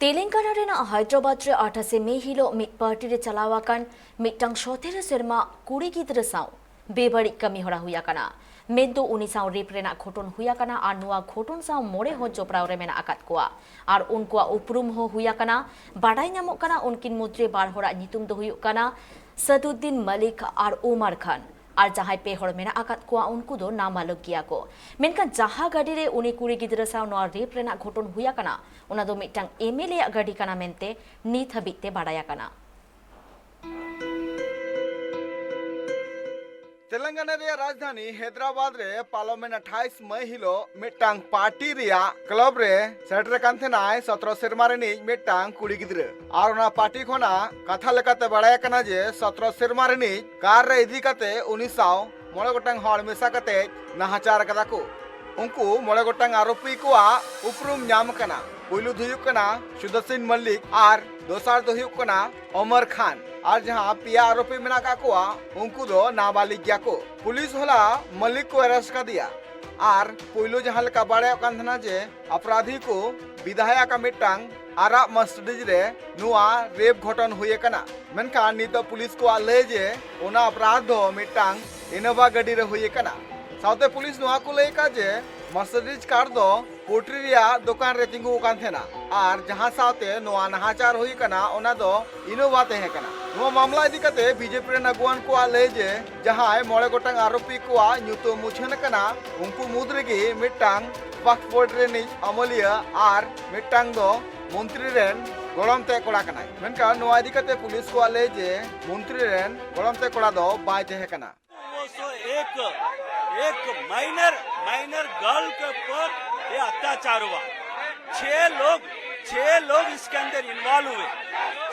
तेलंगाना रेना हैदराबाद रे 28 मे हिलो मिद पार्टी रे चलावाकन मिदटांग 17 सेरमा कुड़ी गिद्रा साव बेबाड़ी कमी हरा हुया कना मेदो उनी साव रेप रेना घटन हुया कना आर नुआ घटन साव मोड़े हो जोपड़ाव रे मेना आकात कोआ आर उनकुआ उपरुम हो हुया कना बाडाई नामोग कना उनकिन मुद्रे बार हरा नितुम दो हुयुग कना सदुद्दीन मलिक आर उमर खान और जहां पे हड़ मेना आकात कोआ उनको दो नामालक गिया को मेनकान जहां गाड़ी रे उनी कुड़ी गिद्रा साव नोआ रेप रेना घटन हुया कना उना दो मिटटांग एमएलए गाड़ी कना मेनते नीत हबिते बाडाया कना तेलंगाना रे राजधानी हैदराबाद रे पार्लियामेंट 28 मई हिलो मिटटांग पार्टी रिया क्लब रे सेटर कांथेनाय 17 सेरमा रे मिटटांग कुड़ी गिद्रा और ना पार्टी खोना कथा लेकाते बाडाया कना जे 17 सेरमा रे कार रे इदी काते 1900 मोळे गोटांग हड़ मेसा काते नाहाचार कदा को उनको मोळे गोटांग आरोपी को उपरुम नाम कना पुलु दुयुक कना सुदर्शन मल्लिक और दोसार दुयुक कना उमर खान और जहां पिया आरोपी मेना का कोआ उनको दो नाबालिग गया को पुलिस होला मल्लिक को अरेस्ट कर दिया और पुलु जहां लका बाड़े कांधना जे अपराधी को विधायक का मिटांग आरा मस्जिद रे नुआ रेप घटन हुए कना मेनका नित पुलिस को ले जे ओना अपराध दो मिटांग इनोवा गाड़ी रे हुए कना साउथे पुलिस नुआ को ले का जे मर्सिडीज कार दो पोट्री रिया दुकान रे तिंगु कान थेना और जहां साउथे नुआ नहाचार हुई कना ओना दो इनोवा ते है कना नुआ मामला इदी कते बीजेपी रे नगुआन को ले जे जहां मोळे गोटांग आरोपी को ᱧᱩᱛᱩᱢ मुछन कना उनको मुद्रे गे मिटांग पासपोर्ट रे नि अमलिया और मिटांग दो मंत्री रेन गोड़म ते कोड़ा कना मेनका नुआ इदी कते पुलिस को ले जे मंत्री रेन गोड़म ते कोड़ा दो बाय ते है कना एक माइनर गर्ल के ऊपर ये अत्याचार हुआ। छह लोग इसके अंदर इन्वॉल्व हुए।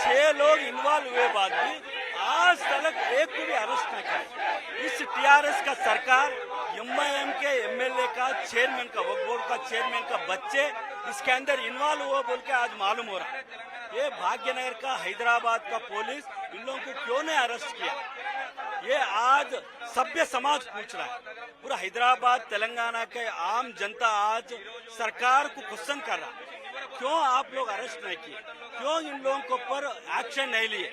6 लोग इन्वॉल्व हुए बाद भी आज तक एक को भी अरेस्ट नहीं किया। इस टीआरएस का सरकार एमआईएम के एमएलए का चेयरमैन का वक्फ बोर्ड का चेयरमैन का बच्चे इसके अंदर इन्वॉल्व हुआ बोल के आज मालूम हो रहा है। ये भाग्यनगर का हैदराबाद का पुलिस इन लोगों को क्यों नहीं अरेस्ट किया? ये आज सभ्य समाज पूछ रहा है। पूरा हैदराबाद तेलंगाना के आम जनता आज सरकार को क्वेश्चन कर रहा है, क्यों आप लोग अरेस्ट नहीं किए, क्यों इन लोगों के ऊपर एक्शन नहीं लिए?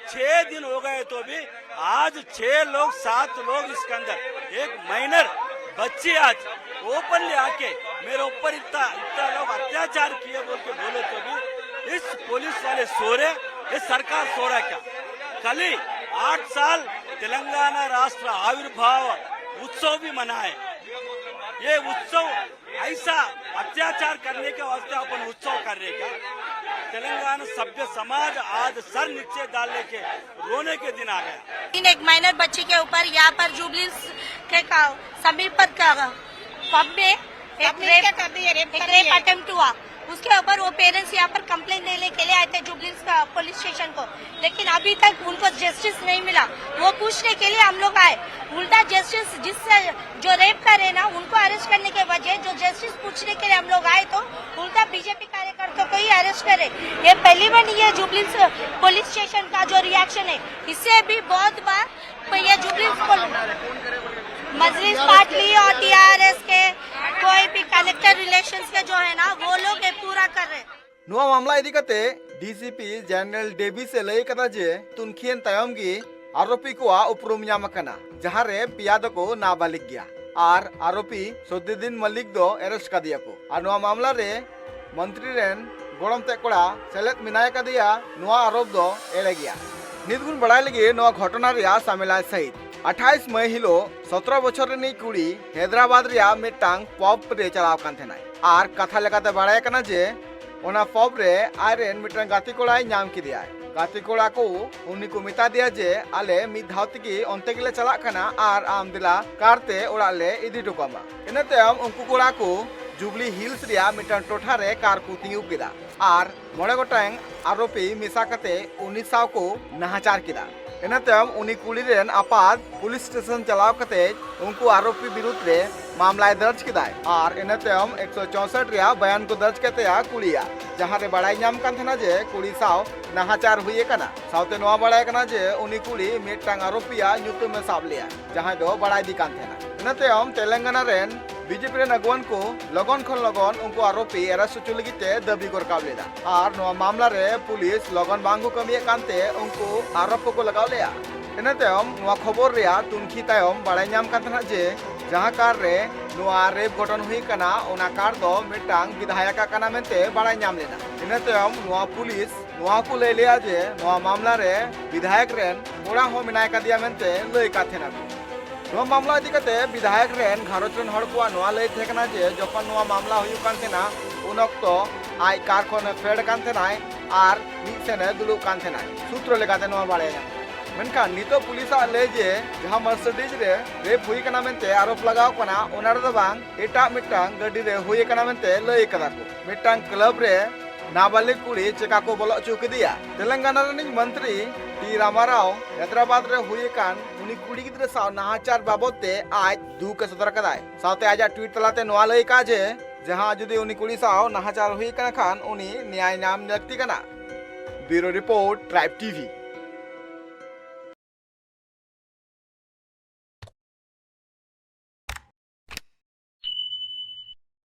6 दिन हो गए तो भी आज 6 लोग 7 लोग इसके अंदर एक माइनर बच्ची आज ओपनली आके मेरे ऊपर इतना लोग अत्याचार किए बोल के बोले तो भी इस पुलिस वाले सो रहे, ये सरकार सो रहा क्या? कल ही 8 साल तेलंगाना राष्ट्र आविर्भाव उत्सव भी मनाए। ये उत्सव ऐसा अत्याचार करने के वास्ते अपन उत्सव कर रहे क्या? तेलंगाना सभ्य समाज आज सर नीचे डालने के रोने के दिन आ गया। एक माइनर बच्ची के ऊपर यहाँ पर जुबलीस के समीपत का पब में एक रेप अटेम्प्ट हुआ। उसके ऊपर वो पेरेंट्स यहाँ पर कंप्लेंट देने के लिए आए थे जुबलीस का पुलिस स्टेशन को, लेकिन अभी तक उनको जस्टिस नहीं मिला। वो पूछने के लिए हम लोग आए, उल्टा जस्टिस जिससे जो रेप करे ना उनको अरेस्ट करने के बजाय जो जस्टिस पूछने के लिए हम लोग आए तो उल्टा बीजेपी कार्यकर्ताओं को ही अरेस्ट करे। ये पहली बार नहीं है जुबलीस पुलिस स्टेशन का जो रिएक्शन है। इससे भी बहुत बार ये जुबलीस मजलिस पार्टी और टीआरएस के कोई भी कनेक्टेड रिलेशंस के जो है ना वो लोग पूरा कर रहे। नुआ मामला इदी कते डीसीपी जनरल डेवी से लय कदा जे तुनखियन तायम गी आरोपी को उपरुम ᱧᱟᱢ कना जहां रे पियाद को नाबालिग गया और आरोपी सदुद्दीन मलिक दो अरेस्ट का दिया को और नुआ मामला रे मंत्री रेन गोड़म ते कोड़ा सेलेत मिनाय का दिया नुआ आरोप दो एड़े गया निदगुन बड़ाई लगे नुआ घटना रिया सामेलाय सहित 28 मई हिलो 17 बछर रे कुड़ी हैदराबाद रिया मिटांग पब रे चलाव कान थेनाय और कथा लेकाते बाड़ाय कना जे ओना पब रे आयरेन मिटांग गाती कोड़ाय नाम किदिया गाती कोड़ा को उन्हीं को मिता दिया जे आले मिद धाव तगी ओंते गेले चला कना और आम दिला कारते ओड़ा ले इदी टोकामा इनते हम उनको कोड़ा को जुबली हिल्स रिया मिटांग टोठा रे कार को तिंगु किदा और मोड़े गोटांग आरोपी मिसा कते 1900 को नाहाचार किदा इनतम उनी कुड़ी रेन आपात पुलिस स्टेशन चलाव कते उनको आरोपी विरुद्ध रे मामला दर्ज किदाय और इनतम 164 रिया बयान को दर्ज कते कुड़िया जहां रे बड़ाई नाम कान थना जे कुड़ी साव नाहाचार हुए कना सावते नोआ बड़ाई कना जे उनी कुड़ी मिटांग आरोपिया ᱧᱩᱛᱩᱢ में साब लिया जहां दो बड़ाई दी कान थना इनतम तेलंगाना रेन बीजेपी रे नगवन को लगन खन लगन उनको आरोपी अरेस्ट होचो लगिते दाबी को रकाब लेदा और नवा मामला रे पुलिस लगन बांगो कमिए कांते उनको आरोप को लगाव लेया इना तायम नवा खबर रिया तुनखी तायम बाड़ाय नाम कांतना जे जहां कार रे नवा रेप घटन हुई कना ओना कार दो मिटांग विधायक काना मेंते बाड़ाय नाम लेना इना तायम नवा पुलिस नवा को ले लिया जे नवा मामला रे विधायक रेन कोड़ा हो मिनाय का दिया मेंते लय काथेना नवा मामला इदी कते विधायक रेन घारोच रेन हड़ को नवा लय थेकना जे जखन नवा मामला हुई कान थेना उन ऑक्तो आय कार खन फेड कान थेनाय आर मिद सेने दुलु कान थेनाय सूत्र लेकाते नवा बाड़ाय मेनखान नितो पुलिस ले जे जहां मर्सिडीज रे रेप हुई कना मेंते आरोप लगाव कना ओना रे बांग एटा मिटांग गाड़ी रे हुई कना मेंते लय कदा को मिटांग क्लब रे नाबालिग कुड़ी चेका को बोलो चुक दिया तेलंगाना रे मंत्री टी रामाराव हैदराबाद रे हुई कान उनी कुड़ी गिद्रे साव नाहाचार बाबते आज दुख सदर कदाय साथे आज ट्वीट तलाते नवा लय का जे जहां जुदी उनी कुड़ी साव नाहाचार हुई कना खान उनी न्याय नाम व्यक्ति कना ब्यूरो रिपोर्ट ट्राइब टीवी।